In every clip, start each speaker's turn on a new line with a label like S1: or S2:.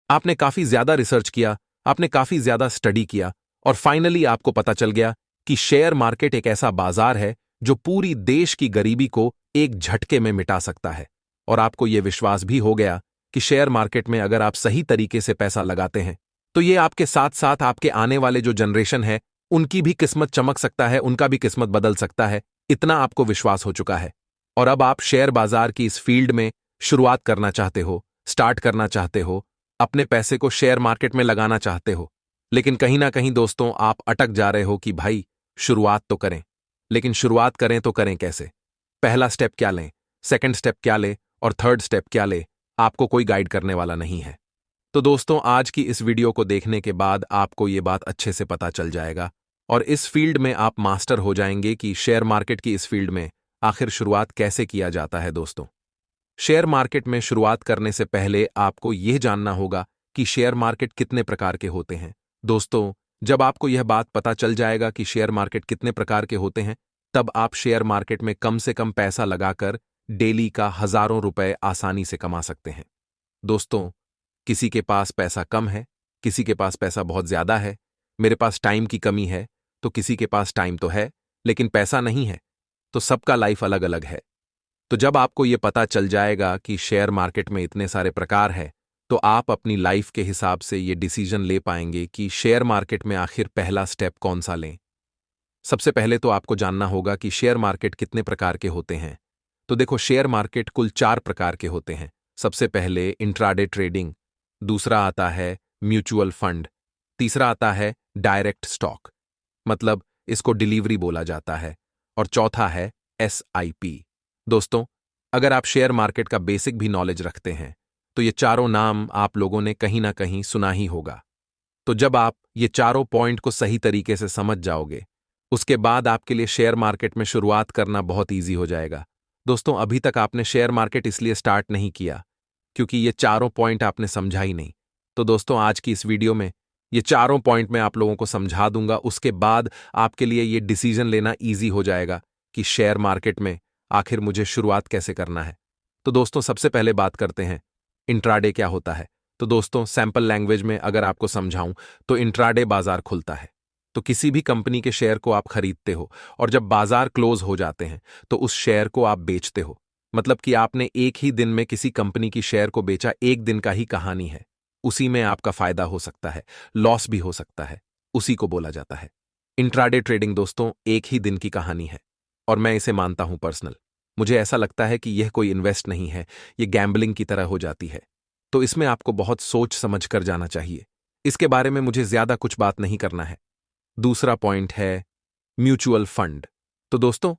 S1: आपने काफी ज्यादा रिसर्च किया, आपने काफी ज्यादा स्टडी किया और फाइनली आपको पता चल गया कि शेयर मार्केट एक ऐसा बाजार है जो पूरी देश की गरीबी को एक झटके में मिटा सकता है। और आपको यह विश्वास भी हो गया कि शेयर मार्केट में अगर आप सही तरीके से पैसा लगाते हैं तो ये आपके साथ साथ आपके आने वाले जो जनरेशन है उनकी भी किस्मत चमक सकता है, उनका भी किस्मत बदल सकता है। इतना आपको विश्वास हो चुका है और अब आप शेयर बाजार की इस फील्ड में शुरुआत करना चाहते हो, स्टार्ट करना चाहते हो, अपने पैसे को शेयर मार्केट में लगाना चाहते हो। लेकिन कहीं ना कहीं दोस्तों आप अटक जा रहे हो कि भाई शुरुआत तो करें, लेकिन शुरुआत करें तो करें कैसे? पहला स्टेप क्या लें, सेकंड स्टेप क्या लें और थर्ड स्टेप क्या लें? आपको कोई गाइड करने वाला नहीं है। तो दोस्तों आज की इस वीडियो को देखने के बाद आपको ये बात अच्छे से पता चल जाएगा और इस फील्ड में आप मास्टर हो जाएंगे कि शेयर मार्केट की इस फील्ड में आखिर शुरुआत कैसे किया जाता है। दोस्तों शेयर मार्केट में शुरुआत करने से पहले आपको यह जानना होगा कि शेयर मार्केट कितने प्रकार के होते हैं। दोस्तों जब आपको यह बात पता चल जाएगा कि शेयर मार्केट कितने प्रकार के होते हैं, तब आप शेयर मार्केट में कम से कम पैसा लगाकर डेली का हजारों रुपए आसानी से कमा सकते हैं। दोस्तों किसी के पास पैसा कम है, किसी के पास पैसा बहुत ज्यादा है, मेरे पास टाइम की कमी है, तो किसी के पास टाइम तो है लेकिन पैसा नहीं है, तो सबका लाइफ अलग अलग है। तो जब आपको यह पता चल जाएगा कि शेयर मार्केट में इतने सारे प्रकार हैं, तो आप अपनी लाइफ के हिसाब से ये डिसीजन ले पाएंगे कि शेयर मार्केट में आखिर पहला स्टेप कौन सा लें। सबसे पहले तो आपको जानना होगा कि शेयर मार्केट कितने प्रकार के होते हैं। तो देखो शेयर मार्केट कुल 4 प्रकार के होते हैं। सबसे पहले इंट्राडे ट्रेडिंग, दूसरा आता है म्यूचुअल फंड, तीसरा आता है डायरेक्ट स्टॉक, मतलब इसको डिलीवरी बोला जाता है, और चौथा है SIP। दोस्तों अगर आप शेयर मार्केट का बेसिक भी नॉलेज रखते हैं तो ये चारों नाम आप लोगों ने कहीं ना कहीं सुना ही होगा। तो जब आप ये चारों पॉइंट को सही तरीके से समझ जाओगे, उसके बाद आपके लिए शेयर मार्केट में शुरुआत करना बहुत ईजी हो जाएगा। दोस्तों अभी तक आपने शेयर मार्केट इसलिए स्टार्ट नहीं किया क्योंकि ये चारों पॉइंट आपने समझा ही नहीं। तो दोस्तों आज की इस वीडियो में ये चारों पॉइंट मैं आप लोगों को समझा दूंगा, उसके बाद आपके लिए ये डिसीजन लेना ईजी हो जाएगा कि शेयर मार्केट में आखिर मुझे शुरुआत कैसे करना है। तो दोस्तों सबसे पहले बात करते हैं इंट्राडे क्या होता है। तो दोस्तों सैंपल लैंग्वेज में अगर आपको समझाऊं तो इंट्राडे बाजार खुलता है तो किसी भी कंपनी के शेयर को आप खरीदते हो और जब बाजार क्लोज हो जाते हैं तो उस शेयर को आप बेचते हो। मतलब कि आपने एक ही दिन में किसी कंपनी की शेयर को बेचा, एक दिन का ही कहानी है। उसी में आपका फायदा हो सकता है, लॉस भी हो सकता है, उसी को बोला जाता है इंट्राडे ट्रेडिंग। दोस्तों एक ही दिन की कहानी है और मैं इसे मानता हूं पर्सनल। मुझे ऐसा लगता है कि यह कोई इन्वेस्ट नहीं है, यह गैम्बलिंग की तरह हो जाती है। तो इसमें आपको बहुत सोच समझ कर जाना चाहिए। इसके बारे में मुझे ज्यादा कुछ बात नहीं करना है। दूसरा पॉइंट है म्यूचुअल फंड। तो दोस्तों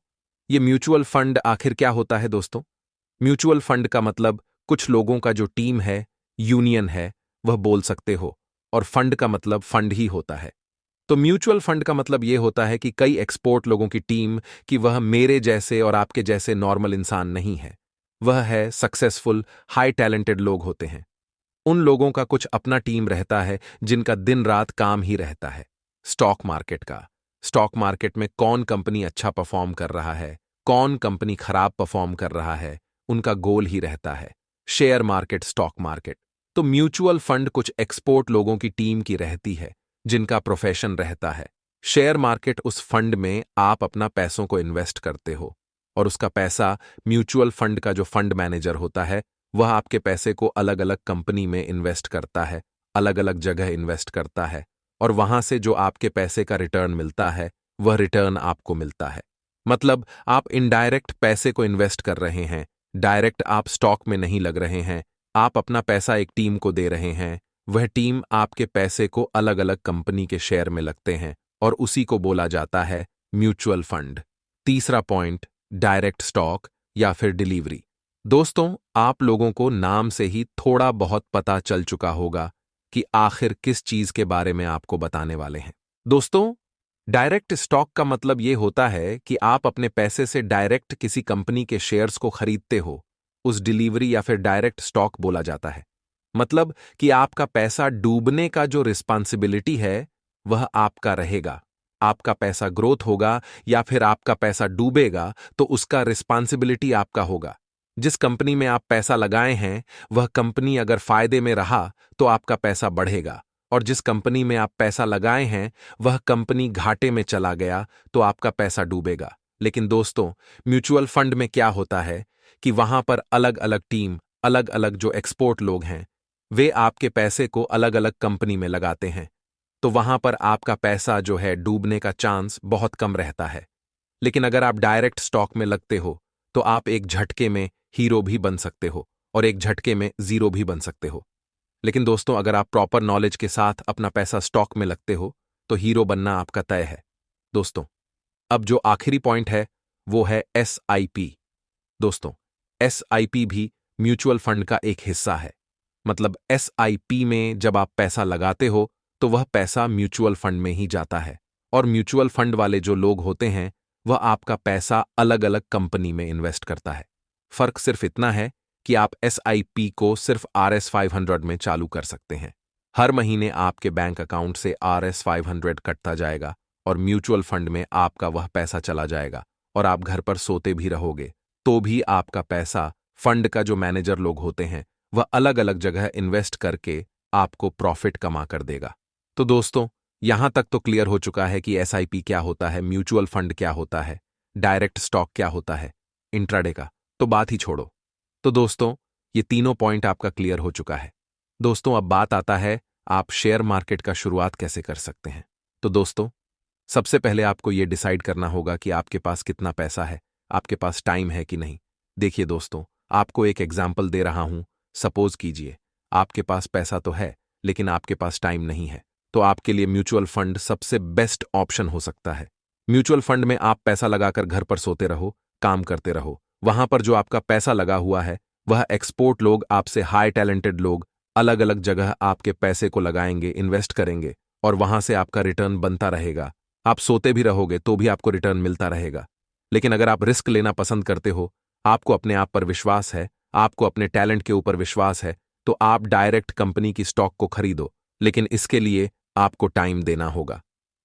S1: ये म्यूचुअल फंड आखिर क्या होता है? दोस्तों म्यूचुअल फंड का मतलब कुछ लोगों का जो टीम है, यूनियन है, वह बोल सकते हो, और फंड का मतलब फंड ही होता है। तो म्यूचुअल फंड का मतलब यह होता है कि कई एक्सपोर्ट लोगों की टीम, कि वह मेरे जैसे और आपके जैसे नॉर्मल इंसान नहीं है, वह है सक्सेसफुल हाई टैलेंटेड लोग होते हैं। उन लोगों का कुछ अपना टीम रहता है जिनका दिन रात काम ही रहता है स्टॉक मार्केट का। स्टॉक मार्केट में कौन कंपनी अच्छा परफॉर्म कर रहा है, कौन कंपनी खराब परफॉर्म कर रहा है, उनका गोल ही रहता है शेयर मार्केट, स्टॉक मार्केट। तो म्यूचुअल फंड कुछ एक्सपोर्ट लोगों की टीम की रहती है जिनका प्रोफेशन रहता है शेयर मार्केट। उस फंड में आप अपना पैसों को इन्वेस्ट करते हो और उसका पैसा म्यूचुअल फंड का जो फंड मैनेजर होता है वह आपके पैसे को अलग अलग कंपनी में इन्वेस्ट करता है, अलग अलग जगह इन्वेस्ट करता है, और वहां से जो आपके पैसे का रिटर्न मिलता है वह रिटर्न आपको मिलता है। मतलब आप इनडायरेक्ट पैसे को इन्वेस्ट कर रहे हैं, डायरेक्ट आप स्टॉक में नहीं लग रहे हैं। आप अपना पैसा एक टीम को दे रहे हैं, वह टीम आपके पैसे को अलग अलग कंपनी के शेयर में लगते हैं और उसी को बोला जाता है म्यूचुअल फंड। तीसरा पॉइंट डायरेक्ट स्टॉक या फिर डिलीवरी। दोस्तों आप लोगों को नाम से ही थोड़ा बहुत पता चल चुका होगा कि आखिर किस चीज के बारे में आपको बताने वाले हैं। दोस्तों डायरेक्ट स्टॉक का मतलब यह होता है कि आप अपने पैसे से डायरेक्ट किसी कंपनी के शेयर्स को खरीदते हो, उस डिलीवरी या फिर डायरेक्ट स्टॉक बोला जाता है। मतलब कि आपका पैसा डूबने का जो रिस्पांसिबिलिटी है वह आपका रहेगा। आपका पैसा ग्रोथ होगा या फिर आपका पैसा डूबेगा तो उसका रिस्पांसिबिलिटी आपका होगा। जिस कंपनी में आप पैसा लगाए हैं वह कंपनी अगर फायदे में रहा तो आपका पैसा बढ़ेगा, और जिस कंपनी में आप पैसा लगाए हैं वह कंपनी घाटे में चला गया तो आपका पैसा डूबेगा। लेकिन दोस्तों, म्यूचुअल फंड में क्या होता है कि वहां पर अलग अलग टीम, अलग अलग जो एक्सपोर्ट लोग हैं, वे आपके पैसे को अलग अलग कंपनी में लगाते हैं, तो वहां पर आपका पैसा जो है डूबने का चांस बहुत कम रहता है। लेकिन अगर आप डायरेक्ट स्टॉक में लगते हो तो आप एक झटके में हीरो भी बन सकते हो और एक झटके में जीरो भी बन सकते हो। लेकिन दोस्तों, अगर आप प्रॉपर नॉलेज के साथ अपना पैसा स्टॉक में लगते हो तो हीरो बनना आपका तय है। दोस्तों, अब जो आखिरी पॉइंट है वो है एसआईपी। दोस्तों, एसआईपी भी म्यूचुअल फंड का एक हिस्सा है। मतलब एसआईपी में जब आप पैसा लगाते हो तो वह पैसा म्यूचुअल फंड में ही जाता है, और म्यूचुअल फंड वाले जो लोग होते हैं वह आपका पैसा अलग अलग कंपनी में इन्वेस्ट करता है। फर्क सिर्फ इतना है कि आप एसआईपी को सिर्फ RS500 में चालू कर सकते हैं। हर महीने आपके बैंक अकाउंट से RS500 कटता जाएगा और म्यूचुअल फंड में आपका वह पैसा चला जाएगा, और आप घर पर सोते भी रहोगे तो भी आपका पैसा फंड का जो मैनेजर लोग होते हैं वह अलग अलग जगह इन्वेस्ट करके आपको प्रॉफिट कमा कर देगा। तो दोस्तों, यहां तक तो क्लियर हो चुका है कि एसआईपी क्या होता है, म्यूचुअल फंड क्या होता है, डायरेक्ट स्टॉक क्या होता है, इंट्राडे का तो बात ही छोड़ो। तो दोस्तों, ये तीनों पॉइंट आपका क्लियर हो चुका है। दोस्तों, अब बात आता है आप शेयर मार्केट का शुरुआत कैसे कर सकते हैं। तो दोस्तों, सबसे पहले आपको यह डिसाइड करना होगा कि आपके पास कितना पैसा है, आपके पास टाइम है कि नहीं। देखिए दोस्तों, आपको एक एग्जाम्पल दे रहा हूं। सपोज कीजिए आपके पास पैसा तो है लेकिन आपके पास टाइम नहीं है, तो आपके लिए म्यूचुअल फंड सबसे बेस्ट ऑप्शन हो सकता है। म्यूचुअल फंड में आप पैसा लगाकर घर पर सोते रहो, काम करते रहो। वहां पर जो आपका पैसा लगा हुआ है वह एक्सपोर्ट लोग, आपसे हाई टैलेंटेड लोग अलग अलग जगह आपके पैसे को लगाएंगे, इन्वेस्ट करेंगे, और वहां से आपका रिटर्न बनता रहेगा। आप सोते भी रहोगे तो भी आपको रिटर्न मिलता रहेगा। लेकिन अगर आप रिस्क लेना पसंद करते हो, आपको अपने आप पर विश्वास है, आपको अपने टैलेंट के ऊपर विश्वास है, तो आप डायरेक्ट कंपनी की स्टॉक को खरीदो। लेकिन इसके लिए आपको टाइम देना होगा।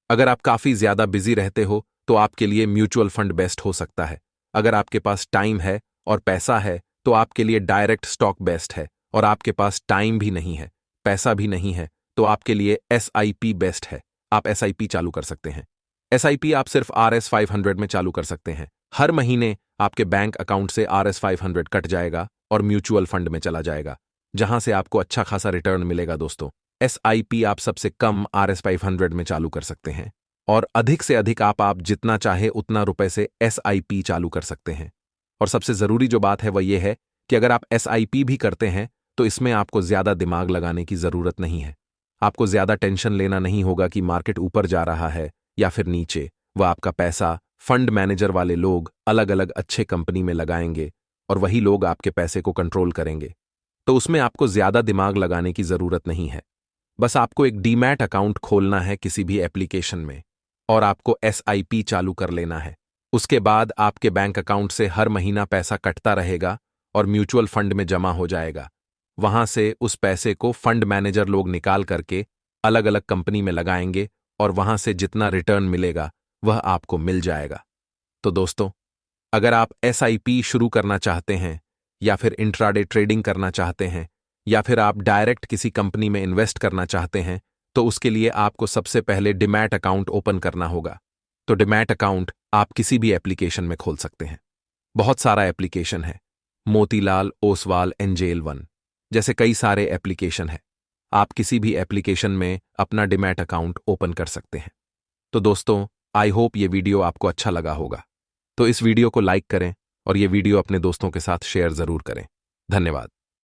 S1: अगर आप काफी ज्यादा बिजी रहते हो तो आपके लिए म्यूचुअल फंड बेस्ट हो सकता है। अगर आपके पास टाइम है और पैसा है तो आपके लिए डायरेक्ट स्टॉक बेस्ट है, और आपके पास टाइम भी नहीं है, पैसा भी नहीं है, तो आपके लिए एसआईपी बेस्ट है। आप एसआईपी चालू कर सकते हैं। एसआईपी आप सिर्फ RS500 में चालू कर सकते हैं। हर महीने आपके बैंक अकाउंट से RS500 कट जाएगा और म्यूचुअल फंड में चला जाएगा, जहां से आपको अच्छा खासा रिटर्न मिलेगा। दोस्तों, एसआईपी आप सबसे कम RS500 में चालू कर सकते हैं, और अधिक से अधिक आप जितना चाहे उतना रुपए से एसआईपी चालू कर सकते हैं। और सबसे जरूरी जो बात है वह यह है कि अगर आप एसआईपी भी करते हैं तो इसमें आपको ज्यादा दिमाग लगाने की जरूरत नहीं है। आपको ज्यादा टेंशन लेना नहीं होगा कि मार्केट ऊपर जा रहा है या फिर नीचे। वह आपका पैसा फंड मैनेजर वाले लोग अलग अलग अच्छे कंपनी में लगाएंगे और वही लोग आपके पैसे को कंट्रोल करेंगे। तो उसमें आपको ज्यादा दिमाग लगाने की जरूरत नहीं है। बस आपको एक डीमैट अकाउंट खोलना है किसी भी एप्लीकेशन में, और आपको एसआईपी चालू कर लेना है। उसके बाद आपके बैंक अकाउंट से हर महीना पैसा कटता रहेगा और म्यूचुअल फंड में जमा हो जाएगा। वहां से उस पैसे को फंड मैनेजर लोग निकाल करके अलग अलग कंपनी में लगाएंगे, और वहां से जितना रिटर्न मिलेगा वह आपको मिल जाएगा। तो दोस्तों, अगर आप एसआईपी शुरू करना चाहते हैं, या फिर इंट्राडे ट्रेडिंग करना चाहते हैं, या फिर आप डायरेक्ट किसी कंपनी में इन्वेस्ट करना चाहते हैं, तो उसके लिए आपको सबसे पहले डीमैट अकाउंट ओपन करना होगा। तो डीमैट अकाउंट आप किसी भी एप्लीकेशन में खोल सकते हैं। बहुत सारा एप्लीकेशन है, मोतीलाल ओसवाल एंजेल वन जैसे कई सारे एप्लीकेशन है। आप किसी भी एप्लीकेशन में अपना डीमैट अकाउंट ओपन कर सकते हैं। तो दोस्तों, आई होप ये वीडियो आपको अच्छा लगा होगा। तो इस वीडियो को लाइक करें और ये वीडियो अपने दोस्तों के साथ शेयर जरूर करें। धन्यवाद।